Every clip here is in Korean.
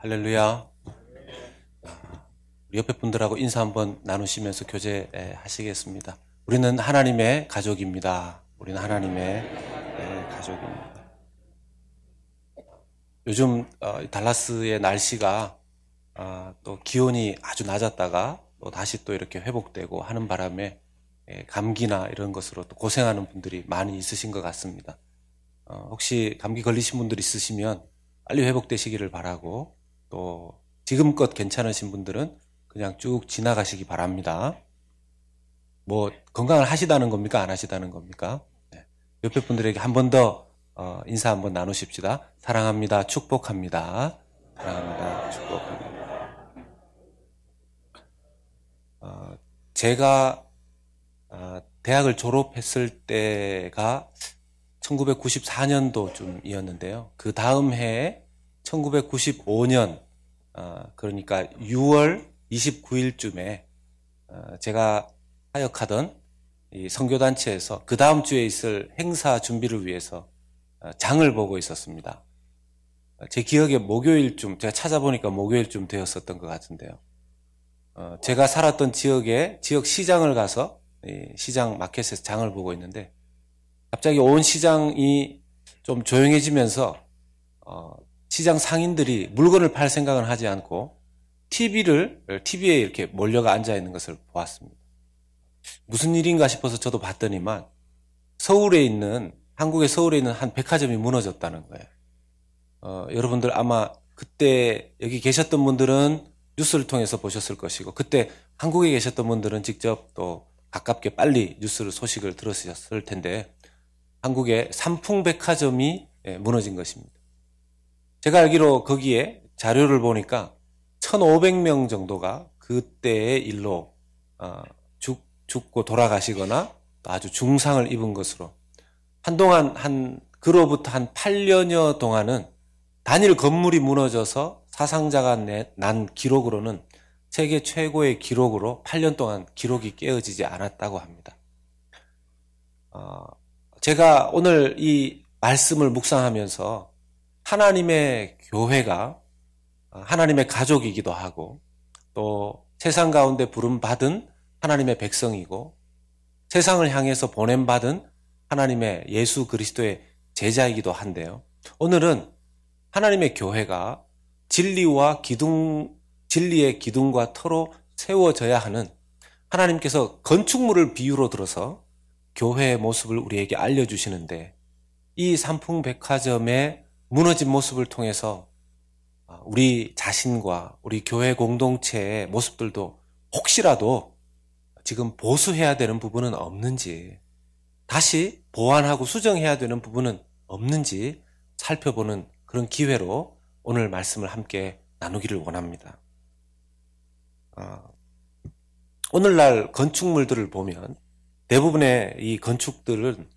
할렐루야. 우리 옆에 분들하고 인사 한번 나누시면서 교제하시겠습니다. 우리는 하나님의 가족입니다. 우리는 하나님의 가족입니다. 요즘 달라스의 날씨가 또 기온이 아주 낮았다가 또 다시 또 이렇게 회복되고 하는 바람에 감기나 이런 것으로 또 고생하는 분들이 많이 있으신 것 같습니다. 혹시 감기 걸리신 분들 있으시면 빨리 회복되시기를 바라고, 또 지금껏 괜찮으신 분들은 그냥 쭉 지나가시기 바랍니다. 뭐 건강을 하시다는 겁니까? 안 하시다는 겁니까? 네. 옆에 분들에게 한 번 더 인사 한번 나누십시다. 사랑합니다. 축복합니다. 사랑합니다. 축복합니다. 제가 대학을 졸업했을 때가 1994년도쯤이었는데요. 그 다음 해에 1995년 그러니까 6월 29일쯤에 제가 사역하던 이 선교단체에서 그 다음 주에 있을 행사 준비를 위해서 장을 보고 있었습니다. 제 기억에 목요일쯤, 제가 찾아보니까 목요일쯤 되었었던 것 같은데요. 제가 살았던 지역에 지역 시장을 가서 시장 마켓에서 장을 보고 있는데, 갑자기 온 시장이 좀 조용해지면서 시장 상인들이 물건을 팔 생각은 하지 않고 TV에 이렇게 몰려가 앉아 있는 것을 보았습니다. 무슨 일인가 싶어서 저도 봤더니만 한국의 서울에 있는 한 백화점이 무너졌다는 거예요. 여러분들 아마 그때 여기 계셨던 분들은 뉴스를 통해서 보셨을 것이고, 그때 한국에 계셨던 분들은 직접 또 가깝게 빨리 소식을 들으셨을 텐데, 한국의 삼풍백화점이 무너진 것입니다. 제가 알기로 거기에 자료를 보니까 1,500명 정도가 그때의 일로 죽고 돌아가시거나 아주 중상을 입은 것으로, 한동안 그로부터 한 8년여 동안은 단일 건물이 무너져서 사상자가 난 기록으로는 세계 최고의 기록으로 8년 동안 기록이 깨어지지 않았다고 합니다. 제가 오늘 이 말씀을 묵상하면서 하나님의 교회가 하나님의 가족이기도 하고, 또 세상 가운데 부름받은 하나님의 백성이고, 세상을 향해서 보냄받은 하나님의 예수 그리스도의 제자이기도 한데요. 오늘은 하나님의 교회가 진리의 기둥과 터로 세워져야 하는, 하나님께서 건축물을 비유로 들어서 교회의 모습을 우리에게 알려주시는데, 이 삼풍백화점의 무너진 모습을 통해서 우리 자신과 우리 교회 공동체의 모습들도 혹시라도 지금 보수해야 되는 부분은 없는지, 다시 보완하고 수정해야 되는 부분은 없는지 살펴보는 그런 기회로 오늘 말씀을 함께 나누기를 원합니다. 오늘날 건축물들을 보면 대부분의 이 건축들은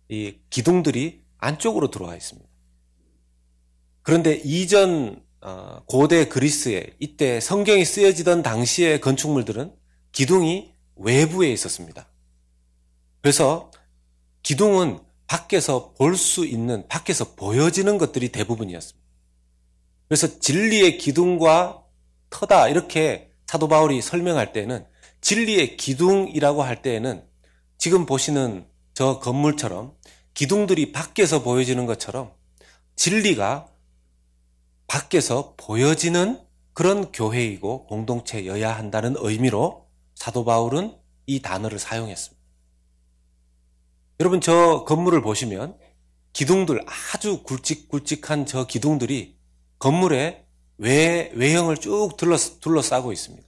이 기둥들이 안쪽으로 들어와 있습니다. 그런데 이전 고대 그리스에, 이때 성경이 쓰여지던 당시의 건축물들은 기둥이 외부에 있었습니다. 그래서 기둥은 밖에서 볼 수 있는, 밖에서 보여지는 것들이 대부분이었습니다. 그래서 진리의 기둥과 터다, 이렇게 사도 바울이 설명할 때는, 진리의 기둥이라고 할 때에는 지금 보시는 저 건물처럼 기둥들이 밖에서 보여지는 것처럼 진리가 밖에서 보여지는 그런 교회이고 공동체여야 한다는 의미로 사도 바울은 이 단어를 사용했습니다. 여러분, 저 건물을 보시면 기둥들, 아주 굵직굵직한 저 기둥들이 건물의 외형을 쭉 둘러싸고 있습니다.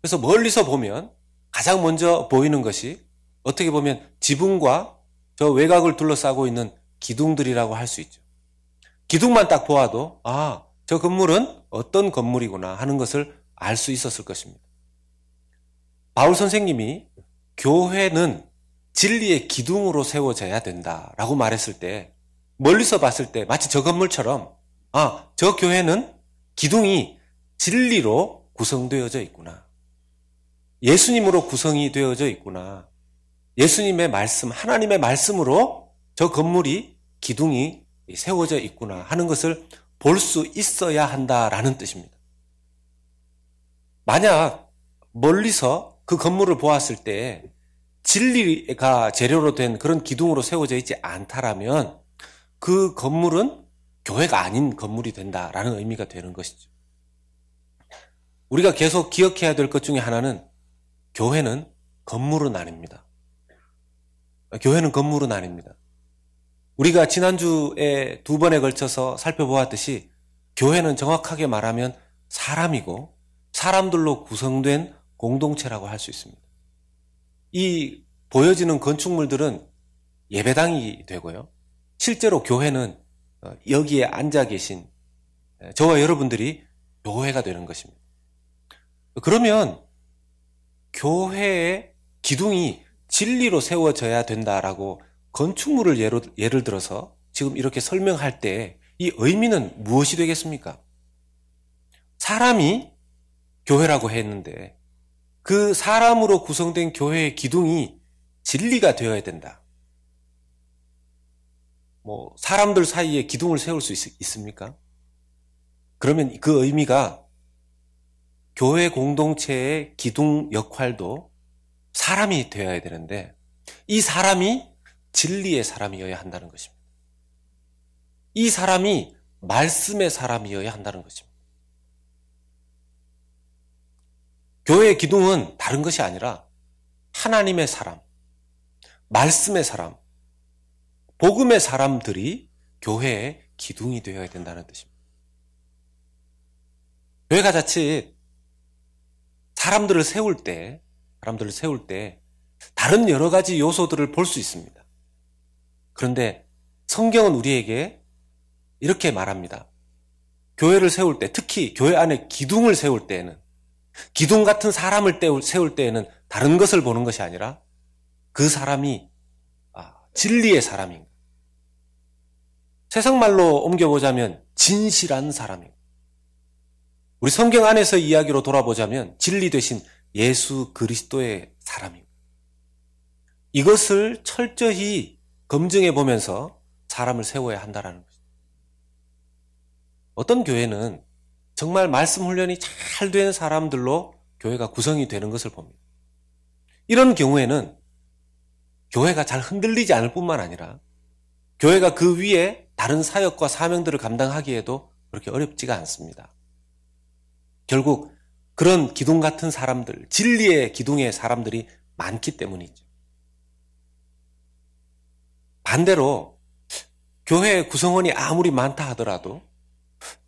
그래서 멀리서 보면 가장 먼저 보이는 것이 어떻게 보면 지붕과 저 외곽을 둘러싸고 있는 기둥들이라고 할 수 있죠. 기둥만 딱 보아도 저 건물은 어떤 건물이구나 하는 것을 알 수 있었을 것입니다. 바울 선생님이 교회는 진리의 기둥으로 세워져야 된다라고 말했을 때, 멀리서 봤을 때 마치 저 건물처럼 저 교회는 기둥이 진리로 구성되어져 있구나, 예수님으로 구성이 되어져 있구나, 예수님의 말씀, 하나님의 말씀으로 저 건물이, 기둥이 세워져 있구나 하는 것을 볼 수 있어야 한다라는 뜻입니다. 만약 멀리서 그 건물을 보았을 때 진리가 재료로 된 그런 기둥으로 세워져 있지 않다라면 그 건물은 교회가 아닌 건물이 된다라는 의미가 되는 것이죠. 우리가 계속 기억해야 될 것 중에 하나는 교회는 건물은 아닙니다. 교회는 건물은 아닙니다. 우리가 지난주에 2번에 걸쳐서 살펴보았듯이 교회는 정확하게 말하면 사람이고 사람들로 구성된 공동체라고 할 수 있습니다. 이 보여지는 건축물들은 예배당이 되고요. 실제로 교회는 여기에 앉아 계신 저와 여러분들이 교회가 되는 것입니다. 그러면 교회의 기둥이 진리로 세워져야 된다라고 건축물을 예를 들어서 지금 이렇게 설명할 때 이 의미는 무엇이 되겠습니까? 사람이 교회라고 했는데 그 사람으로 구성된 교회의 기둥이 진리가 되어야 된다. 사람들 사이에 기둥을 세울 수 있습니까? 그러면 그 의미가 교회 공동체의 기둥 역할도 사람이 되어야 되는데 이 사람이 진리의 사람이어야 한다는 것입니다. 이 사람이 말씀의 사람이어야 한다는 것입니다. 교회의 기둥은 다른 것이 아니라 하나님의 사람, 말씀의 사람, 복음의 사람들이 교회의 기둥이 되어야 된다는 뜻입니다. 교회가 자칫 사람들을 세울 때 다른 여러 가지 요소들을 볼 수 있습니다. 그런데 성경은 우리에게 이렇게 말합니다. 교회를 세울 때, 특히 교회 안에 기둥을 세울 때에는, 기둥 같은 사람을 세울 때에는 다른 것을 보는 것이 아니라 그 사람이 진리의 사람인가. 세상말로 옮겨보자면 진실한 사람인가. 우리 성경 안에서 이야기로 돌아보자면 진리 되신 예수 그리스도의 사람입니다. 이것을 철저히 검증해 보면서 사람을 세워야 한다는 것입니다. 어떤 교회는 정말 말씀 훈련이 잘 된 사람들로 교회가 구성이 되는 것을 봅니다. 이런 경우에는 교회가 잘 흔들리지 않을 뿐만 아니라 교회가 그 위에 다른 사역과 사명들을 감당하기에도 그렇게 어렵지가 않습니다. 결국 그런 기둥 같은 사람들, 진리의 기둥의 사람들이 많기 때문이죠. 반대로 교회의 구성원이 아무리 많다 하더라도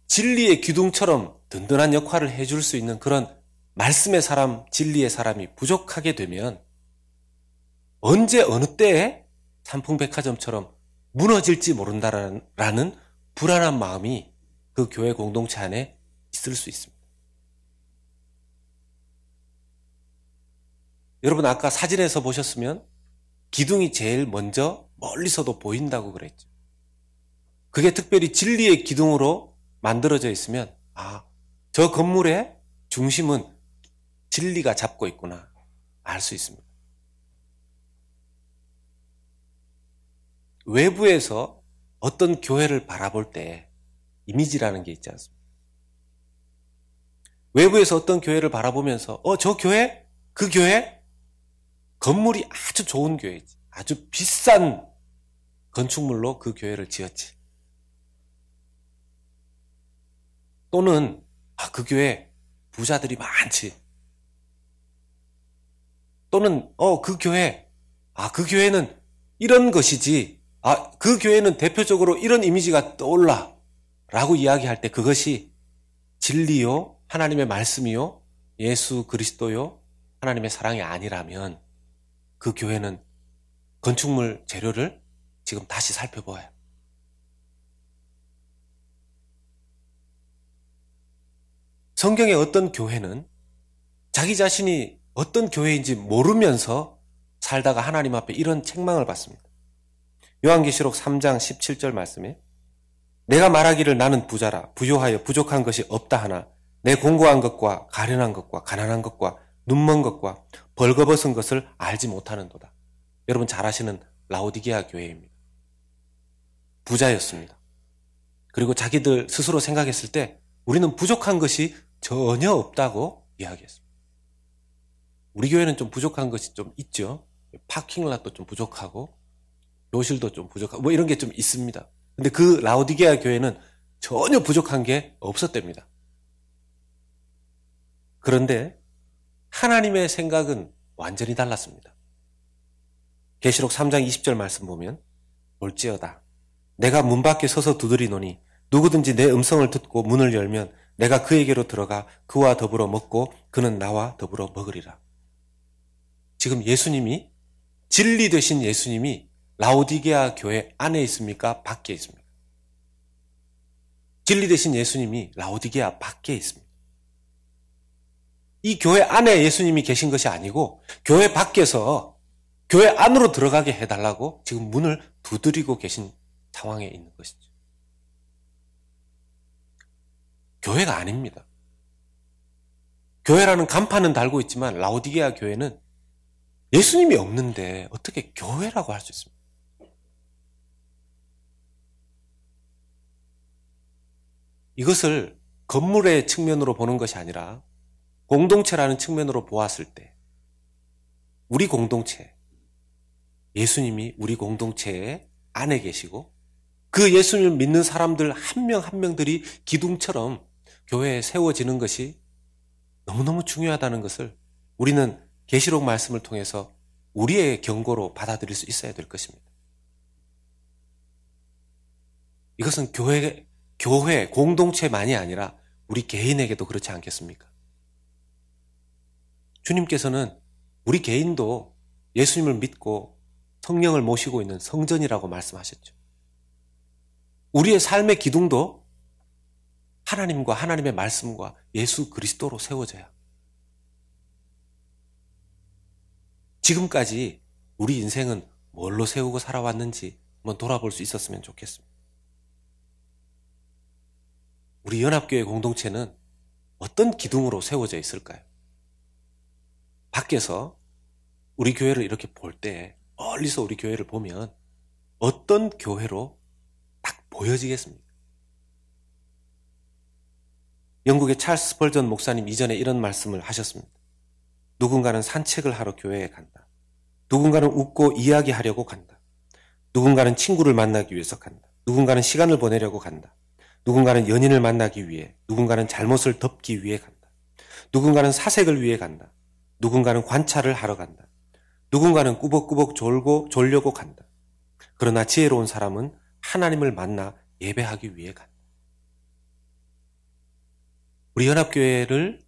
진리의 기둥처럼 든든한 역할을 해줄 수 있는 그런 말씀의 사람, 진리의 사람이 부족하게 되면 언제 어느 때에 삼풍백화점처럼 무너질지 모른다라는 불안한 마음이 그 교회 공동체 안에 있을 수 있습니다. 여러분 아까 사진에서 보셨으면 기둥이 제일 먼저 멀리서도 보인다고 그랬죠. 그게 특별히 진리의 기둥으로 만들어져 있으면 저 건물의 중심은 진리가 잡고 있구나 알 수 있습니다. 외부에서 어떤 교회를 바라볼 때 이미지라는 게 있지 않습니까? 외부에서 어떤 교회를 바라보면서 저 교회? 그 교회? 건물이 아주 좋은 교회지. 아주 비싼 건축물로 그 교회를 지었지. 또는 그 교회 부자들이 많지. 또는 그 교회는 이런 것이지. 그 교회는 대표적으로 이런 이미지가 떠올라 라고 이야기할 때 그것이 진리요, 하나님의 말씀이요, 예수 그리스도요, 하나님의 사랑이 아니라면 그 교회는 건축물 재료를 지금 다시 살펴봐요. 성경의 어떤 교회는 자기 자신이 어떤 교회인지 모르면서 살다가 하나님 앞에 이런 책망을 받습니다. 요한계시록 3장 17절 말씀에 내가 말하기를 나는 부자라 부요하여 부족한 것이 없다 하나 내 공고한 것과 가련한 것과 가난한 것과 눈먼 것과 벌거벗은 것을 알지 못하는도다. 여러분 잘 아시는 라오디게아 교회입니다. 부자였습니다. 그리고 자기들 스스로 생각했을 때 우리는 부족한 것이 전혀 없다고 이야기했습니다. 우리 교회는 좀 부족한 것이 좀 있죠. 파킹랏도 좀 부족하고 교실도 좀 부족하고 뭐 이런 게 좀 있습니다. 근데 그 라오디게아 교회는 전혀 부족한 게 없었답니다. 그런데 하나님의 생각은 완전히 달랐습니다. 계시록 3장 20절 말씀 보면 볼지어다 내가 문 밖에 서서 두드리노니 누구든지 내 음성을 듣고 문을 열면 내가 그에게로 들어가 그와 더불어 먹고 그는 나와 더불어 먹으리라. 지금 예수님이 진리 되신 예수님이 라오디게아 교회 안에 있습니까? 밖에 있습니까? 진리 되신 예수님이 라오디게아 밖에 있습니다. 이 교회 안에 예수님이 계신 것이 아니고 교회 밖에서 교회 안으로 들어가게 해달라고 지금 문을 두드리고 계신 상황에 있는 것이죠. 교회가 아닙니다. 교회라는 간판은 달고 있지만 라오디게아 교회는 예수님이 없는데 어떻게 교회라고 할 수 있습니까? 이것을 건물의 측면으로 보는 것이 아니라 공동체라는 측면으로 보았을 때 우리 공동체, 예수님이 우리 공동체 안에 계시고 그 예수님을 믿는 사람들 한 명 한 명들이 기둥처럼 교회에 세워지는 것이 너무너무 중요하다는 것을 우리는 계시록 말씀을 통해서 우리의 경고로 받아들일 수 있어야 될 것입니다. 이것은 교회, 공동체만이 아니라 우리 개인에게도 그렇지 않겠습니까? 주님께서는 우리 개인도 예수님을 믿고 성령을 모시고 있는 성전이라고 말씀하셨죠. 우리의 삶의 기둥도 하나님과 하나님의 말씀과 예수 그리스도로 세워져야. 지금까지 우리 인생은 뭘로 세우고 살아왔는지 한번 돌아볼 수 있었으면 좋겠습니다. 우리 연합교회 공동체는 어떤 기둥으로 세워져 있을까요? 밖에서 우리 교회를 이렇게 볼 때, 멀리서 우리 교회를 보면 어떤 교회로 딱 보여지겠습니까? 영국의 찰스 스펄전 목사님 이전에 이런 말씀을 하셨습니다. 누군가는 산책을 하러 교회에 간다. 누군가는 웃고 이야기하려고 간다. 누군가는 친구를 만나기 위해서 간다. 누군가는 시간을 보내려고 간다. 누군가는 연인을 만나기 위해, 누군가는 잘못을 덮기 위해 간다. 누군가는 사색을 위해 간다. 누군가는 관찰을 하러 간다. 누군가는 꾸벅꾸벅 졸려고 간다. 그러나 지혜로운 사람은 하나님을 만나 예배하기 위해 간다. 우리 연합교회를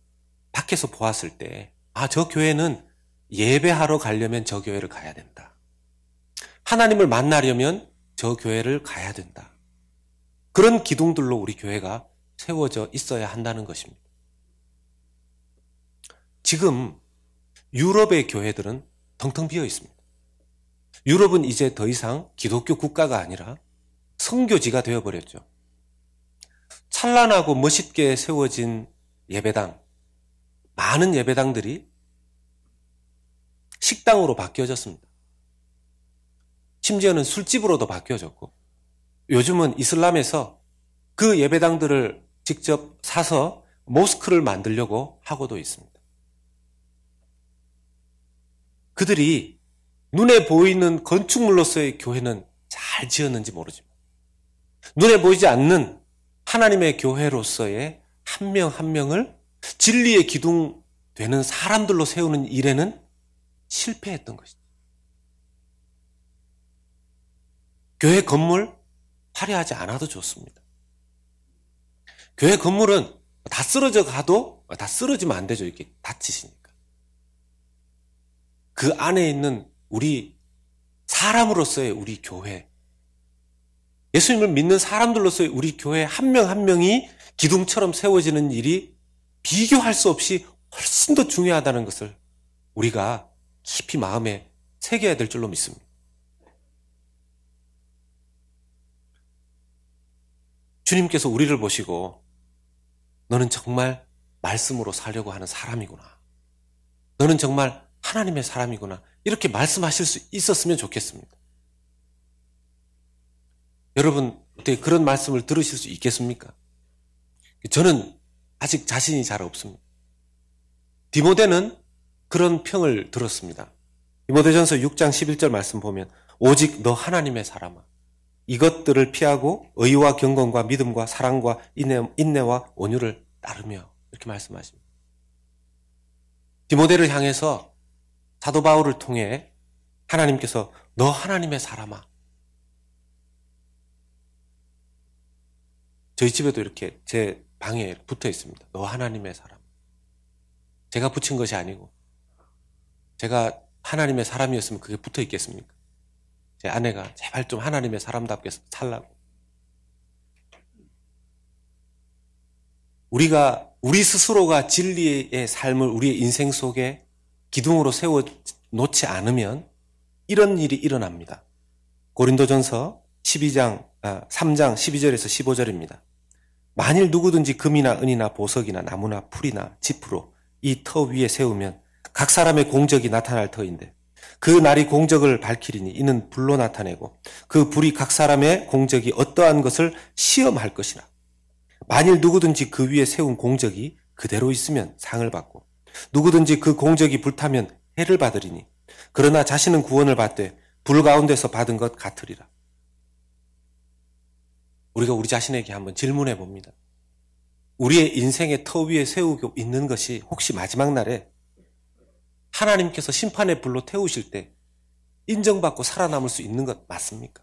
밖에서 보았을 때, 저 교회는 예배하러 가려면 저 교회를 가야 된다. 하나님을 만나려면 저 교회를 가야 된다. 그런 기둥들로 우리 교회가 세워져 있어야 한다는 것입니다. 지금 유럽의 교회들은 텅텅 비어 있습니다. 유럽은 이제 더 이상 기독교 국가가 아니라 선교지가 되어버렸죠. 찬란하고 멋있게 세워진 예배당, 많은 예배당들이 식당으로 바뀌어졌습니다. 심지어는 술집으로도 바뀌어졌고, 요즘은 이슬람에서 그 예배당들을 직접 사서 모스크를 만들려고 하고도 있습니다. 그들이 눈에 보이는 건축물로서의 교회는 잘 지었는지 모르지만 눈에 보이지 않는 하나님의 교회로서의 한 명 한 명을 진리의 기둥 되는 사람들로 세우는 일에는 실패했던 것이죠. 교회 건물 화려하지 않아도 좋습니다. 교회 건물은 다 쓰러져 가도 다 쓰러지면 안 되죠. 이렇게 다치시니까. 그 안에 있는 우리 사람으로서의 우리 교회, 예수님을 믿는 사람들로서의 우리 교회 한 명 한 명이 기둥처럼 세워지는 일이 비교할 수 없이 훨씬 더 중요하다는 것을 우리가 깊이 마음에 새겨야 될 줄로 믿습니다. 주님께서 우리를 보시고 너는 정말 말씀으로 살려고 하는 사람이구나. 너는 정말 하나님의 사람이구나. 이렇게 말씀하실 수 있었으면 좋겠습니다. 여러분, 어떻게 그런 말씀을 들으실 수 있겠습니까? 저는 아직 자신이 잘 없습니다. 디모데는 그런 평을 들었습니다. 디모데전서 6장 11절 말씀 보면 오직 너 하나님의 사람아 이것들을 피하고 의와 경건과 믿음과 사랑과 인내와 온유를 따르며 이렇게 말씀하십니다. 디모데를 향해서 사도 바울을 통해 하나님께서 너 하나님의 사람아 저희 집에도 이렇게 제 방에 붙어 있습니다. 너 하나님의 사람. 제가 붙인 것이 아니고 제가 하나님의 사람이었으면 그게 붙어 있겠습니까? 제 아내가 제발 좀 하나님의 사람답게 살라고. 우리 스스로가 진리의 삶을 우리의 인생 속에 기둥으로 세워 놓지 않으면 이런 일이 일어납니다. 고린도전서 3장 12절에서 15절입니다. 만일 누구든지 금이나 은이나 보석이나 나무나 풀이나 지프로 이 터 위에 세우면 각 사람의 공적이 나타날 터인데 그 날이 공적을 밝히리니 이는 불로 나타내고 그 불이 각 사람의 공적이 어떠한 것을 시험할 것이라. 만일 누구든지 그 위에 세운 공적이 그대로 있으면 상을 받고 누구든지 그 공적이 불타면 해를 받으리니 그러나 자신은 구원을 받되 불 가운데서 받은 것 같으리라. 우리가 우리 자신에게 한번 질문해 봅니다. 우리의 인생의 터 위에 세우고 있는 것이 혹시 마지막 날에 하나님께서 심판의 불로 태우실 때 인정받고 살아남을 수 있는 것 맞습니까?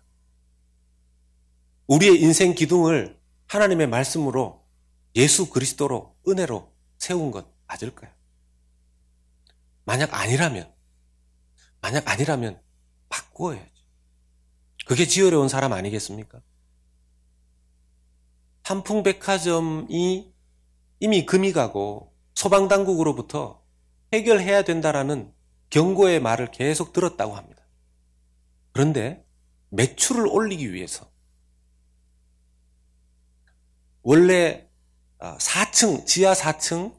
우리의 인생 기둥을 하나님의 말씀으로 예수 그리스도로 은혜로 세운 것 맞을까요? 만약 아니라면 바꾸어야죠. 그게 지혜로운 사람 아니겠습니까? 삼풍백화점이 이미 금이 가고 소방당국으로부터 해결해야 된다라는 경고의 말을 계속 들었다고 합니다. 그런데 매출을 올리기 위해서 원래 4층, 지하 4층,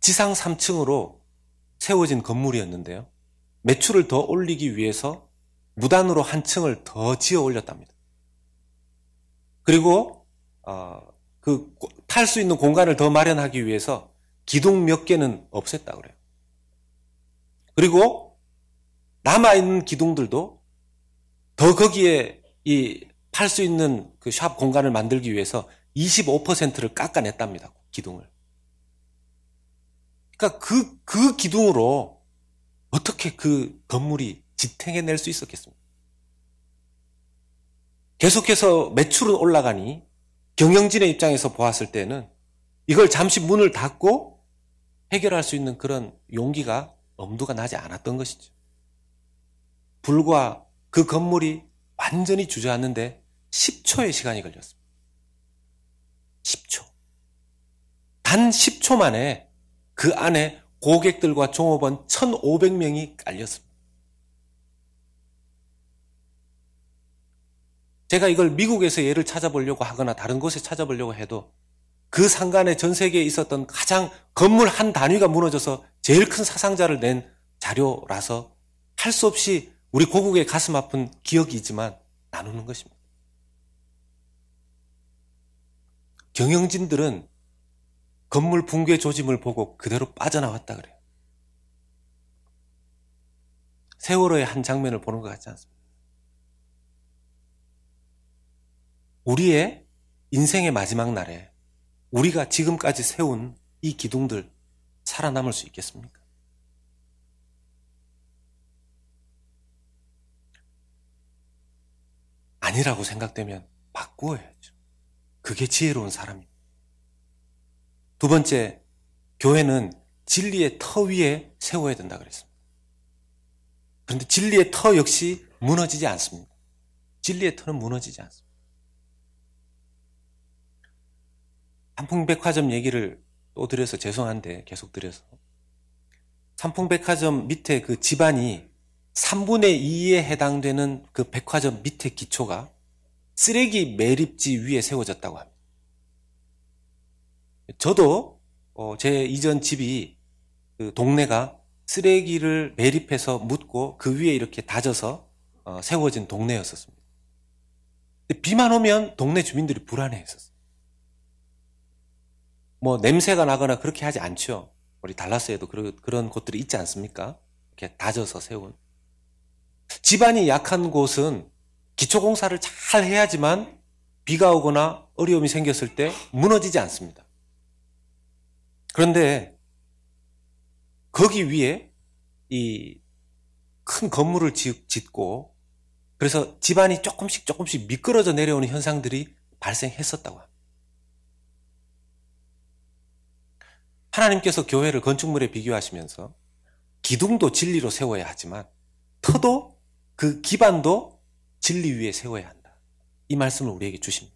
지상 3층으로 세워진 건물이었는데요. 매출을 더 올리기 위해서 무단으로 한 층을 더 지어 올렸답니다. 그리고 탈 수 있는 공간을 더 마련하기 위해서 기둥 몇 개는 없앴다고 그래요. 그리고 남아있는 기둥들도 더 거기에 팔 수 있는 그 샵 공간을 만들기 위해서 25%를 깎아냈답니다. 기둥을. 그러니까 그 기둥으로 어떻게 그 건물이 지탱해낼 수 있었겠습니까? 계속해서 매출은 올라가니 경영진의 입장에서 보았을 때는 이걸 잠시 문을 닫고 해결할 수 있는 그런 용기가 엄두가 나지 않았던 것이죠. 불과 그 건물이 완전히 주저앉는데 10초의 시간이 걸렸습니다. 10초. 단 10초 만에 그 안에 고객들과 종업원 1,500명이 깔렸습니다. 제가 이걸 미국에서 예를 찾아보려고 하거나 다른 곳에 찾아보려고 해도 그 상간에 전 세계에 있었던 가장 건물 한 단위가 무너져서 제일 큰 사상자를 낸 자료라서 할 수 없이 우리 고국의 가슴 아픈 기억이지만 나누는 것입니다. 경영진들은 건물 붕괴 조짐을 보고 그대로 빠져나왔다 그래요. 세월호의 한 장면을 보는 것 같지 않습니까? 우리의 인생의 마지막 날에 우리가 지금까지 세운 이 기둥들 살아남을 수 있겠습니까? 아니라고 생각되면 바꾸어야죠. 그게 지혜로운 사람입니다. 두 번째, 교회는 진리의 터 위에 세워야 된다 그랬습니다. 그런데 진리의 터 역시 무너지지 않습니다. 진리의 터는 무너지지 않습니다. 삼풍백화점 얘기를 또 드려서 죄송한데 계속 드려서 삼풍백화점 밑에 그 집안이 3분의 2에 해당되는 그 백화점 밑에 기초가 쓰레기 매립지 위에 세워졌다고 합니다. 저도 제 이전 집이 그 동네가 쓰레기를 매립해서 묻고 그 위에 이렇게 다져서 세워진 동네였었습니다. 근데 비만 오면 동네 주민들이 불안해했었어요. 뭐 냄새가 나거나 그렇게 하지 않죠. 우리 달라스에도 그런 곳들이 있지 않습니까? 이렇게 다져서 세운. 집안이 약한 곳은 기초공사를 잘 해야지만 비가 오거나 어려움이 생겼을 때 무너지지 않습니다. 그런데 거기 위에 이 큰 건물을 짓고 그래서 집안이 조금씩 미끄러져 내려오는 현상들이 발생했었다고 합니다. 하나님께서 교회를 건축물에 비교하시면서 기둥도 진리로 세워야 하지만 터도 그 기반도 진리 위에 세워야 한다. 이 말씀을 우리에게 주십니다.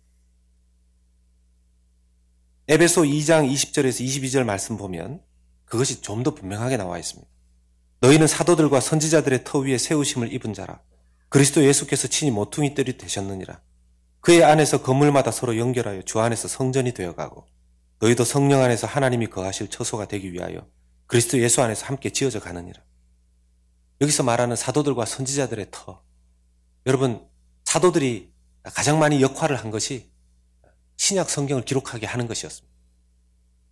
에베소 2장 20절에서 22절 말씀 보면 그것이 좀 더 분명하게 나와 있습니다. 너희는 사도들과 선지자들의 터 위에 세우심을 입은 자라. 그리스도 예수께서 친히 모퉁이 뜰이 되셨느니라. 그의 안에서 건물마다 서로 연결하여 주 안에서 성전이 되어가고 너희도 성령 안에서 하나님이 거하실 처소가 되기 위하여 그리스도 예수 안에서 함께 지어져 가느니라. 여기서 말하는 사도들과 선지자들의 터. 여러분, 사도들이 가장 많이 역할을 한 것이 신약 성경을 기록하게 하는 것이었습니다.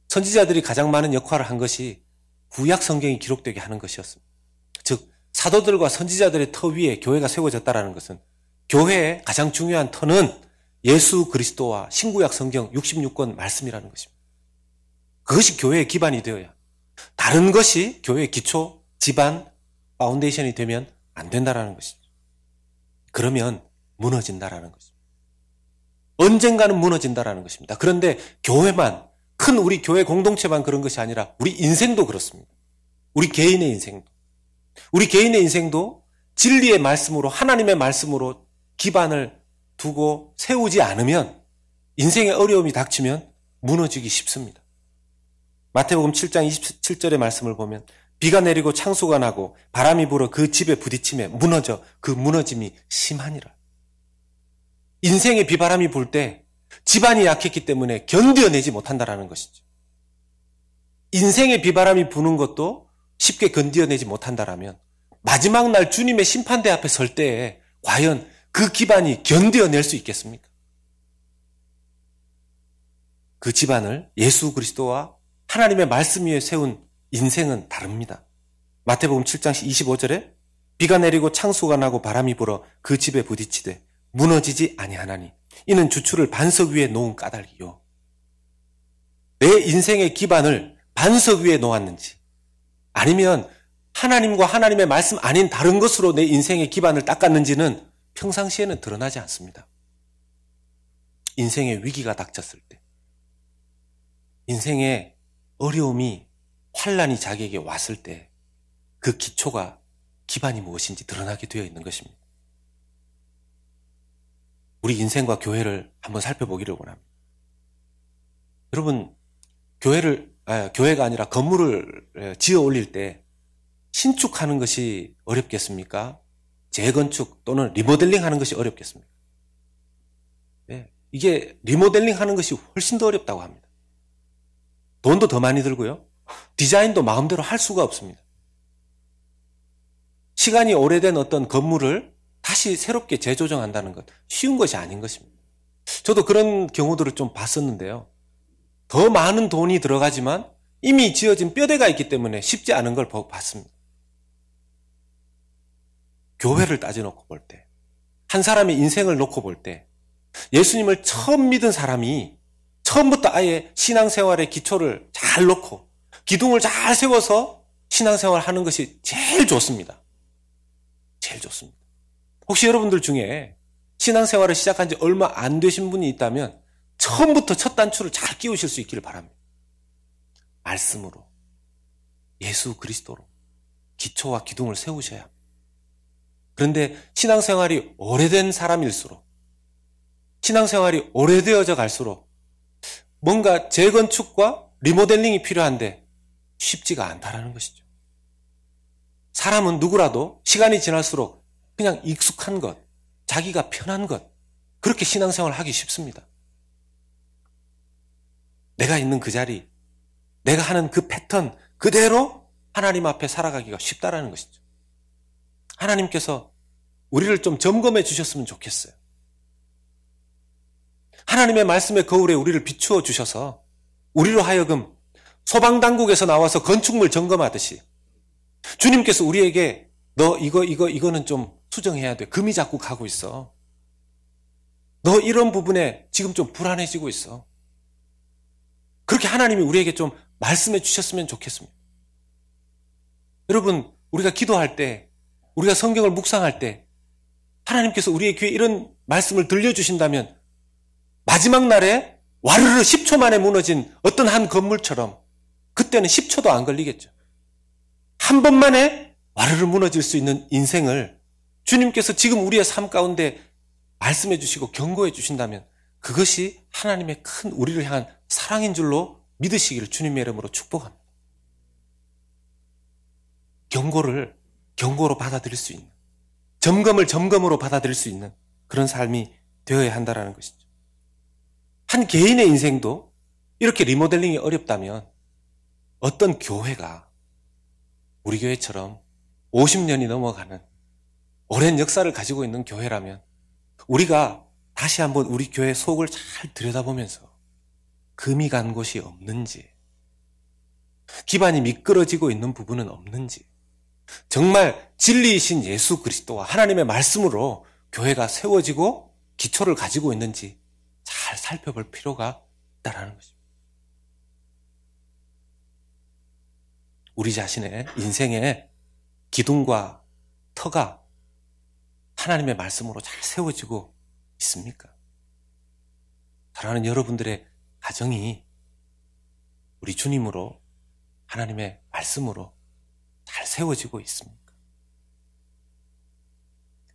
선지자들이 가장 많은 역할을 한 것이 구약 성경이 기록되게 하는 것이었습니다. 즉 사도들과 선지자들의 터 위에 교회가 세워졌다는 것은 교회의 가장 중요한 터는 예수 그리스도와 신구약 성경 66권 말씀이라는 것입니다. 그것이 교회의 기반이 되어야 다른 것이 교회의 기초, 지반, 파운데이션이 되면 안 된다는 것이죠. 그러면 무너진다는 것입니다. 언젠가는 무너진다는 것입니다. 그런데 교회만 큰 우리 교회 공동체만 그런 것이 아니라 우리 인생도 그렇습니다. 우리 개인의 인생도. 우리 개인의 인생도 진리의 말씀으로 하나님의 말씀으로 기반을 두고 세우지 않으면 인생의 어려움이 닥치면 무너지기 쉽습니다. 마태복음 7장 27절의 말씀을 보면 비가 내리고 창수가 나고 바람이 불어 그 집에 부딪힘에 무너져 그 무너짐이 심하니라. 인생의 비바람이 불 때 집안이 약했기 때문에 견뎌내지 못한다는 것이죠. 인생의 비바람이 부는 것도 쉽게 견뎌내지 못한다라면 마지막 날 주님의 심판대 앞에 설 때에 과연 그 기반이 견뎌낼 수 있겠습니까? 그 집안을 예수 그리스도와 하나님의 말씀 위에 세운 인생은 다릅니다. 마태복음 7장 25절에 비가 내리고 창수가 나고 바람이 불어 그 집에 부딪히되 무너지지 아니하나니 이는 주추를 반석 위에 놓은 까닭이요. 내 인생의 기반을 반석 위에 놓았는지 아니면 하나님과 하나님의 말씀 아닌 다른 것으로 내 인생의 기반을 닦았는지는 평상시에는 드러나지 않습니다. 인생의 위기가 닥쳤을 때, 인생의 어려움이 환난이 자기에게 왔을 때 그 기초가 기반이 무엇인지 드러나게 되어 있는 것입니다. 우리 인생과 교회를 한번 살펴보기를 원합니다. 여러분, 교회가 아니라 건물을 지어 올릴 때 신축하는 것이 어렵겠습니까? 재건축 또는 리모델링 하는 것이 어렵겠습니까? 네, 이게 리모델링 하는 것이 훨씬 더 어렵다고 합니다. 돈도 더 많이 들고요. 디자인도 마음대로 할 수가 없습니다. 시간이 오래된 어떤 건물을 다시 새롭게 재조정한다는 것 쉬운 것이 아닌 것입니다. 저도 그런 경우들을 좀 봤었는데요. 더 많은 돈이 들어가지만 이미 지어진 뼈대가 있기 때문에 쉽지 않은 걸 봤습니다. 교회를 따져놓고 볼 때, 한 사람의 인생을 놓고 볼 때 예수님을 처음 믿은 사람이 처음부터 아예 신앙생활의 기초를 잘 놓고 기둥을 잘 세워서 신앙생활을 하는 것이 제일 좋습니다. 제일 좋습니다. 혹시 여러분들 중에 신앙생활을 시작한 지 얼마 안 되신 분이 있다면 처음부터 첫 단추를 잘 끼우실 수 있기를 바랍니다. 말씀으로, 예수 그리스도로 기초와 기둥을 세우셔야 합니다. 그런데 신앙생활이 오래된 사람일수록, 신앙생활이 오래되어져 갈수록 뭔가 재건축과 리모델링이 필요한데 쉽지가 않다라는 것이죠. 사람은 누구라도 시간이 지날수록 그냥 익숙한 것, 자기가 편한 것, 그렇게 신앙생활을 하기 쉽습니다. 내가 있는 그 자리, 내가 하는 그 패턴 그대로 하나님 앞에 살아가기가 쉽다라는 것이죠. 하나님께서 우리를 좀 점검해 주셨으면 좋겠어요. 하나님의 말씀의 거울에 우리를 비추어 주셔서 우리로 하여금 소방당국에서 나와서 건축물 점검하듯이 주님께서 우리에게 너 이거는 좀 수정해야 돼. 금이 자꾸 가고 있어. 너 이런 부분에 지금 좀 불안해지고 있어. 그렇게 하나님이 우리에게 좀 말씀해 주셨으면 좋겠습니다. 여러분, 우리가 기도할 때, 우리가 성경을 묵상할 때 하나님께서 우리의 귀에 이런 말씀을 들려주신다면 마지막 날에 와르르 10초 만에 무너진 어떤 한 건물처럼 그때는 10초도 안 걸리겠죠. 한 번만에 와르르 무너질 수 있는 인생을 주님께서 지금 우리의 삶 가운데 말씀해 주시고 경고해 주신다면 그것이 하나님의 큰 우리를 향한 사랑인 줄로 믿으시기를 주님의 이름으로 축복합니다. 경고를 경고로 받아들일 수 있는, 점검을 점검으로 받아들일 수 있는 그런 삶이 되어야 한다는 것이죠. 한 개인의 인생도 이렇게 리모델링이 어렵다면 어떤 교회가 우리 교회처럼 50년이 넘어가는 오랜 역사를 가지고 있는 교회라면 우리가 다시 한번 우리 교회 속을 잘 들여다보면서 금이 간 곳이 없는지, 기반이 미끄러지고 있는 부분은 없는지, 정말 진리이신 예수 그리스도와 하나님의 말씀으로 교회가 세워지고 기초를 가지고 있는지 잘 살펴볼 필요가 있다는 것입니다. 우리 자신의 인생의 기둥과 터가 하나님의 말씀으로 잘 세워지고 있습니까? 사랑하는 여러분들의 가정이 우리 주님으로 하나님의 말씀으로 잘 세워지고 있습니까?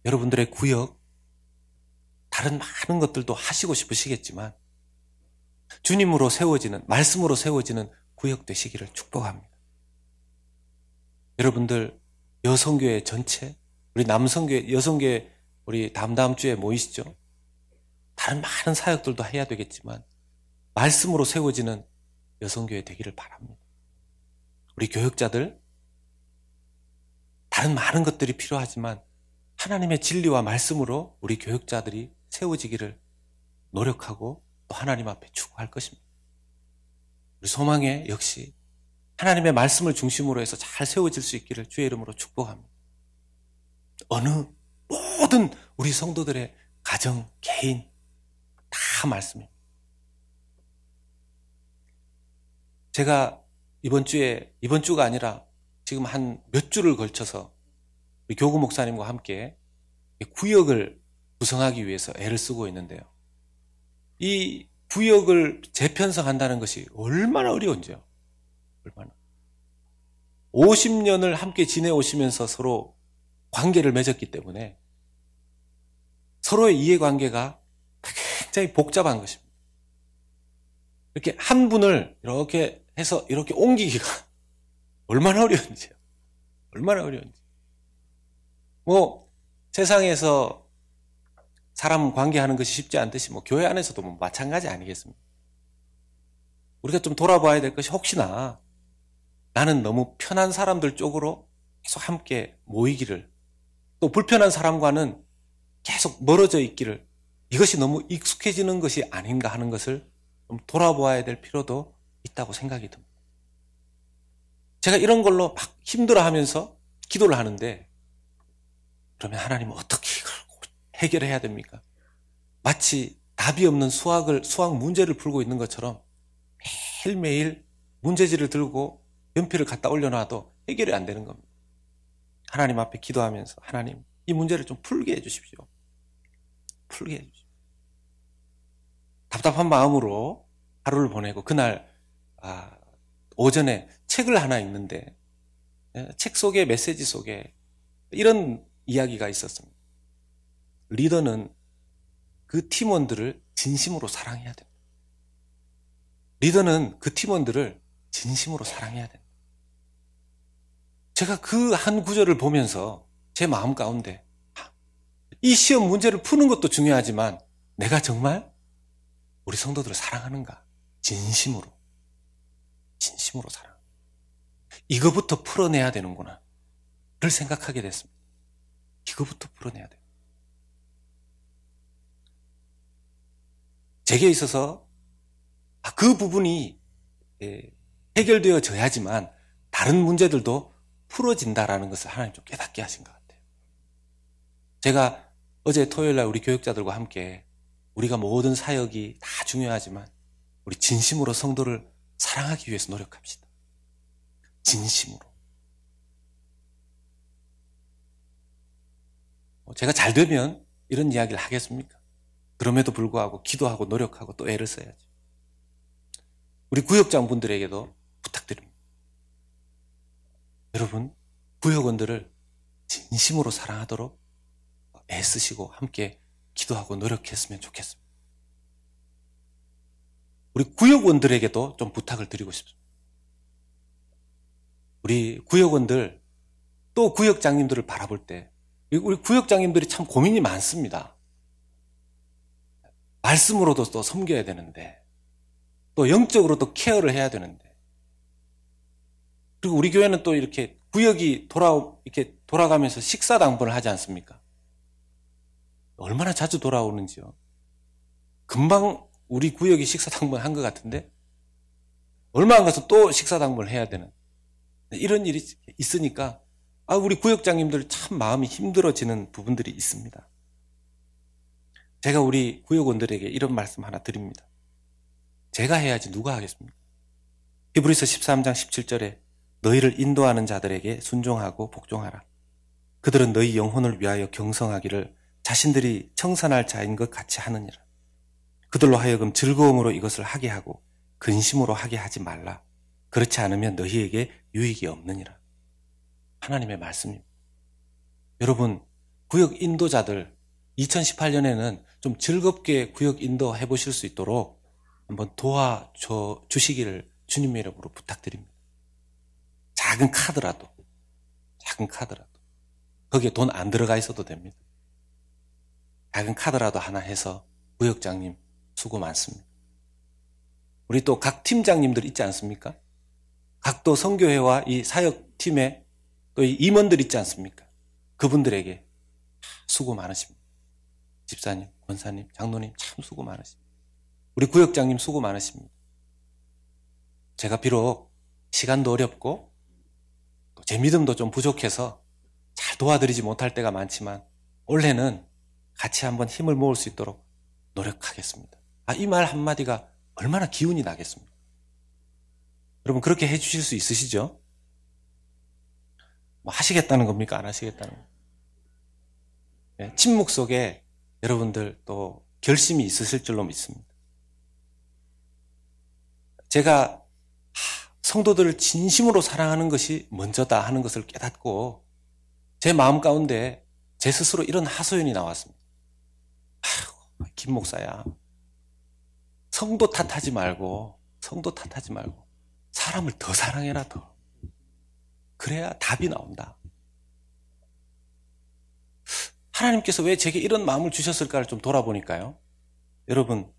여러분들의 구역, 다른 많은 것들도 하시고 싶으시겠지만 주님으로 세워지는, 말씀으로 세워지는 구역 되시기를 축복합니다. 여러분들 여성교회 전체, 우리 남성교회, 여성교회 우리 다음 주에 모이시죠? 다른 많은 사역들도 해야 되겠지만 말씀으로 세워지는 여성교회 되기를 바랍니다. 우리 교역자들 다른 많은 것들이 필요하지만 하나님의 진리와 말씀으로 우리 교역자들이 세워지기를 노력하고 또 하나님 앞에 추구할 것입니다. 우리 소망회 역시 하나님의 말씀을 중심으로 해서 잘 세워질 수 있기를 주의 이름으로 축복합니다. 어느 모든 우리 성도들의 가정, 개인 다 말씀입니다. 제가 이번 주가 아니라 지금 한 몇 주를 걸쳐서 우리 교구 목사님과 함께 구역을 구성하기 위해서 애를 쓰고 있는데요. 이 구역을 재편성한다는 것이 얼마나 어려운지요. 얼마나. 50년을 함께 지내오시면서 서로 관계를 맺었기 때문에 서로의 이해관계가 굉장히 복잡한 것입니다. 이렇게 한 분을 이렇게 해서 이렇게 옮기기가 얼마나 어려운지요. 얼마나 어려운지. 세상에서 사람 관계하는 것이 쉽지 않듯이 교회 안에서도 마찬가지 아니겠습니까? 우리가 좀 돌아봐야 될 것이 혹시나 나는 너무 편한 사람들 쪽으로 계속 함께 모이기를, 또 불편한 사람과는 계속 멀어져 있기를, 이것이 너무 익숙해지는 것이 아닌가 하는 것을 좀 돌아보아야 될 필요도 있다고 생각이 듭니다. 제가 이런 걸로 막 힘들어하면서 기도를 하는데 그러면 하나님은 어떻게 이걸 해결해야 됩니까? 마치 답이 없는 수학 문제를 풀고 있는 것처럼 매일매일 문제지를 들고 연필을 갖다 올려놔도 해결이 안 되는 겁니다. 하나님 앞에 기도하면서 하나님 이 문제를 좀 풀게 해주십시오. 풀게 해주십시오. 답답한 마음으로 하루를 보내고 그날 오전에 책을 하나 읽는데 책 속에 메시지 속에 이런 이야기가 있었습니다. 리더는 그 팀원들을 진심으로 사랑해야 됩니다. 리더는 그 팀원들을 진심으로 사랑해야 됩니다. 제가 그 한 구절을 보면서 제 마음 가운데 이 시험 문제를 푸는 것도 중요하지만 내가 정말 우리 성도들을 사랑하는가? 진심으로 사랑. 이거부터 풀어내야 되는구나 를 생각하게 됐습니다. 이거부터 풀어내야 돼요. 제게 있어서 그 부분이 해결되어져야지만 다른 문제들도 풀어진다라는 것을 하나님 좀 깨닫게 하신 것 같아요. 제가 어제 토요일 날 우리 교육자들과 함께 우리가 모든 사역이 다 중요하지만 우리 진심으로 성도를 사랑하기 위해서 노력합시다. 진심으로. 제가 잘 되면 이런 이야기를 하겠습니까? 그럼에도 불구하고 기도하고 노력하고 또 애를 써야죠. 우리 구역장분들에게도 부탁드립니다. 여러분, 구역원들을 진심으로 사랑하도록 애쓰시고 함께 기도하고 노력했으면 좋겠습니다. 우리 구역원들에게도 좀 부탁을 드리고 싶습니다. 우리 구역원들 또 구역장님들을 바라볼 때 우리 구역장님들이 참 고민이 많습니다. 말씀으로도 또 섬겨야 되는데 또 영적으로도 케어를 해야 되는데 그리고 우리 교회는 또 이렇게 구역이 이렇게 돌아가면서 식사당번을 하지 않습니까? 얼마나 자주 돌아오는지요. 금방 우리 구역이 식사당번 한 것 같은데 얼마 안 가서 또 식사당번을 해야 되는 이런 일이 있으니까 우리 구역장님들 참 마음이 힘들어지는 부분들이 있습니다. 제가 우리 구역원들에게 이런 말씀 하나 드립니다. 제가 해야지 누가 하겠습니까? 히브리서 13장 17절에 너희를 인도하는 자들에게 순종하고 복종하라. 그들은 너희 영혼을 위하여 경성하기를 자신들이 청산할 자인 것 같이 하느니라. 그들로 하여금 즐거움으로 이것을 하게 하고 근심으로 하게 하지 말라. 그렇지 않으면 너희에게 유익이 없느니라. 하나님의 말씀입니다. 여러분, 구역 인도자들 2018년에는 좀 즐겁게 구역 인도 해보실 수 있도록 한번 도와줘 주시기를 주님의 이름으로 부탁드립니다. 작은 카드라도 거기에 돈 안 들어가 있어도 됩니다. 작은 카드라도 하나 해서 구역장님 수고 많습니다. 우리 또 각 팀장님들 있지 않습니까? 각 또 선교회와 이 사역팀에 또 이 임원들 있지 않습니까? 그분들에게 수고 많으십니다. 집사님, 권사님, 장로님 참 수고 많으십니다. 우리 구역장님 수고 많으십니다. 제가 비록 시간도 어렵고 또 제 믿음도 좀 부족해서 잘 도와드리지 못할 때가 많지만 올해는 같이 한번 힘을 모을 수 있도록 노력하겠습니다. 이 말 한마디가 얼마나 기운이 나겠습니까? 여러분 그렇게 해주실 수 있으시죠? 뭐 하시겠다는 겁니까? 안 하시겠다는 겁니까? 네, 침묵 속에 여러분들 또 결심이 있으실 줄로 믿습니다. 제가 성도들을 진심으로 사랑하는 것이 먼저다 하는 것을 깨닫고 제 마음 가운데 제 스스로 이런 하소연이 나왔습니다. 김 목사야, 성도 탓하지 말고 사람을 더 사랑해라 더. 그래야 답이 나온다. 하나님께서 왜 제게 이런 마음을 주셨을까를 좀 돌아보니까요. 여러분,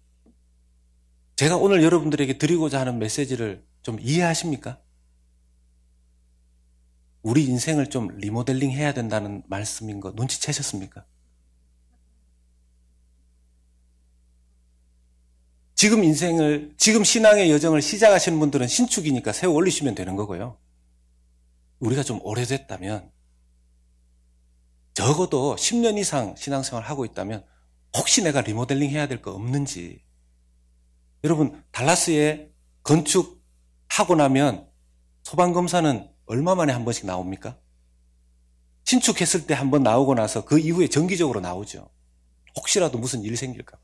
제가 오늘 여러분들에게 드리고자 하는 메시지를 좀 이해하십니까? 우리 인생을 좀 리모델링 해야 된다는 말씀인 거 눈치채셨습니까? 지금 신앙의 여정을 시작하시는 분들은 신축이니까 세워 올리시면 되는 거고요. 우리가 좀 오래됐다면, 적어도 10년 이상 신앙생활을 하고 있다면 혹시 내가 리모델링 해야 될 거 없는지. 여러분, 달라스에 건축하고 나면 소방검사는 얼마 만에 한 번씩 나옵니까? 신축했을 때 한 번 나오고 나서 그 이후에 정기적으로 나오죠. 혹시라도 무슨 일 생길까 봐.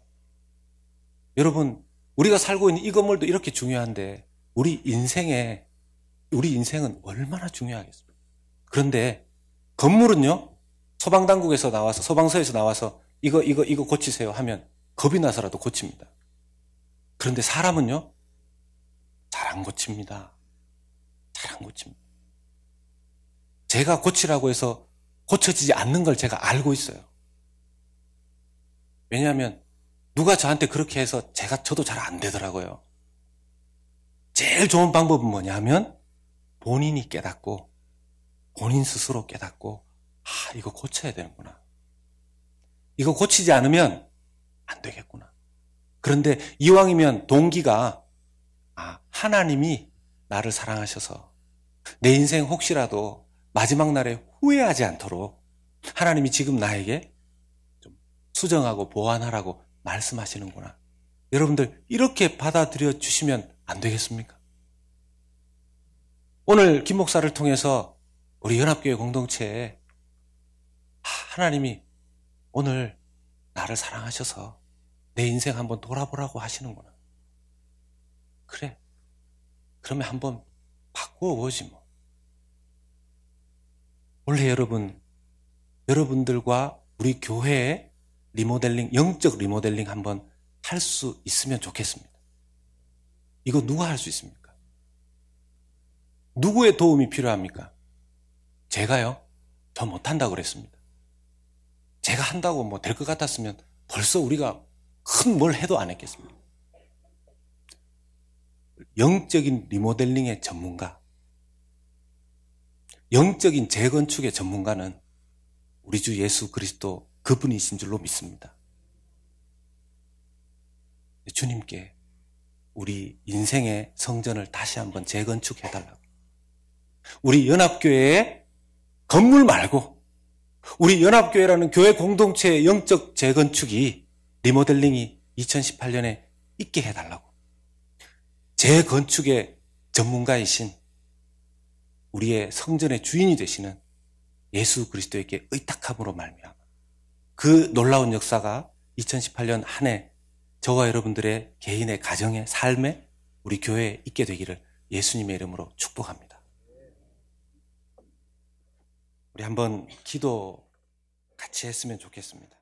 여러분, 우리가 살고 있는 이 건물도 이렇게 중요한데 우리 인생은 얼마나 중요하겠습니까? 그런데 건물은요, 소방당국에서 나와서, 소방서에서 나와서 이거 고치세요 하면 겁이 나서라도 고칩니다. 그런데 사람은요, 잘 안 고칩니다. 잘 안 고칩니다. 제가 고치라고 해서 고쳐지지 않는 걸 제가 알고 있어요. 왜냐하면 누가 저한테 그렇게 해서 저도 잘 안 되더라고요. 제일 좋은 방법은 뭐냐면 본인이 깨닫고 본인 스스로 깨닫고 이거 고쳐야 되는구나. 이거 고치지 않으면 안 되겠구나. 그런데 이왕이면 동기가 하나님이 나를 사랑하셔서 내 인생 혹시라도 마지막 날에 후회하지 않도록 하나님이 지금 나에게 좀 수정하고 보완하라고 말씀하시는구나. 여러분들 이렇게 받아들여 주시면 안 되겠습니까? 오늘 김 목사를 통해서 우리 연합교회 공동체에 하나님이 오늘 나를 사랑하셔서 내 인생 한번 돌아보라고 하시는구나. 그래. 그러면 한번 바꾸어 보지 뭐. 원래 여러분들과 우리 교회의 리모델링, 영적 리모델링 한번 할 수 있으면 좋겠습니다. 이거 누가 할 수 있습니까? 누구의 도움이 필요합니까? 제가요? 저 못한다고 그랬습니다. 제가 한다고 뭐 될 것 같았으면 벌써 우리가 큰 뭘 해도 안 했겠습니다. 영적인 리모델링의 전문가, 영적인 재건축의 전문가는 우리 주 예수 그리스도 그분이신 줄로 믿습니다. 주님께 우리 인생의 성전을 다시 한번 재건축해달라고. 우리 연합교회의 건물 말고 우리 연합교회라는 교회 공동체의 영적 재건축이 리모델링이 2018년에 있게 해달라고. 재건축의 전문가이신 우리의 성전의 주인이 되시는 예수 그리스도에게 의탁함으로 말미암아 그 놀라운 역사가 2018년 한 해 저와 여러분들의 개인의 가정의 삶에 우리 교회에 있게 되기를 예수님의 이름으로 축복합니다. 우리 한번 기도 같이 했으면 좋겠습니다.